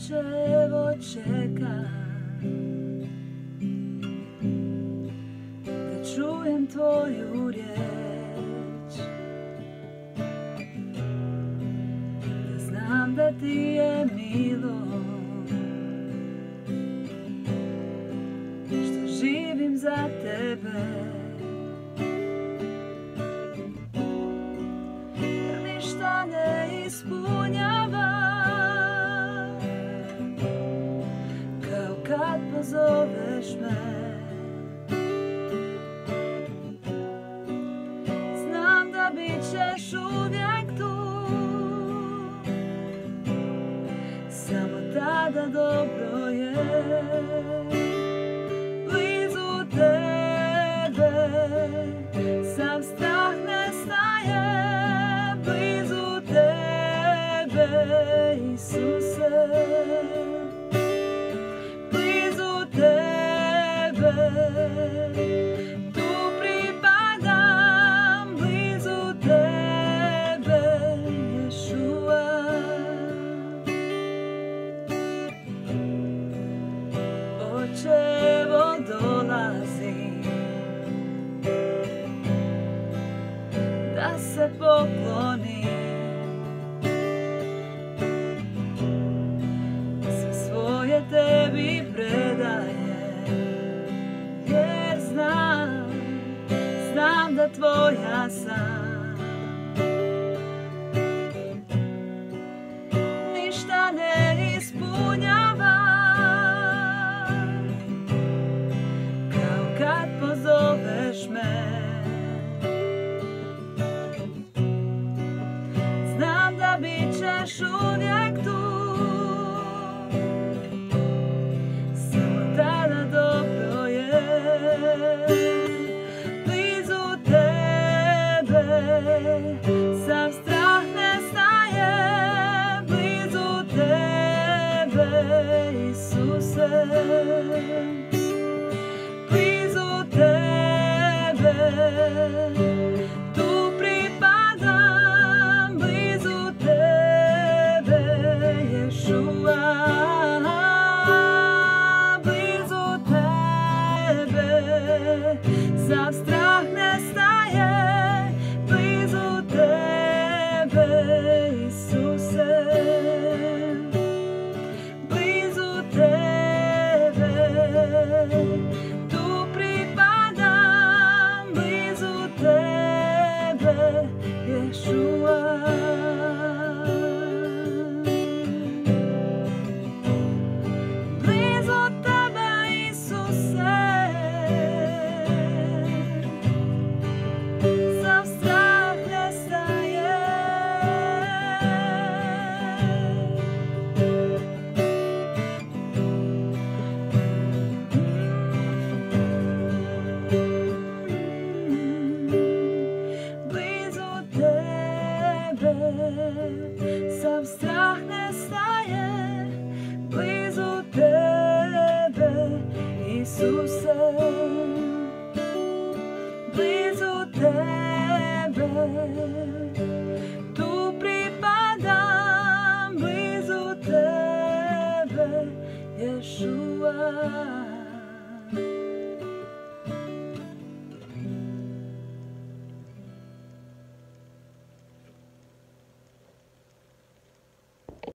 Očevo, čekam da čujem tvoju riječ, da znam da ti je milo što živim za tebe, jer ništa ne ispunjava kao kad pozoveš me. Znam da bit ćeš uvijek tu, samo tada dobro je blizu tebe. Sam strah nestaje blizu tebe, Isuse. Blizu tebe, tu pripadam, blizu tebe, Ješua. Očevo, dolazim da se poklonim, sve svoje tebi predajem, jer znam da tvoja sam. Ništa ne ispunjava kao kad pozoveš me. Znam da bit ćeš uvijek tu, samo tada dobro je blizu tebe. Sam strah nestaje blizu tebe, Isuse. Blizu tebe, tu pripadam, blizu tebe, Ješua. Blizu tebe, sav strah nestaje, blizu tebe, Isuse. Blizu tebe, tu pripadam, blizu tebe, Ješua. Blizu tebe, Isuse, sav strah nestaje. Blizu tebe, sav strah nestaje, blizu tebe, Isuse. Blizu tebe, tu pripadam, blizu tebe, Ješua.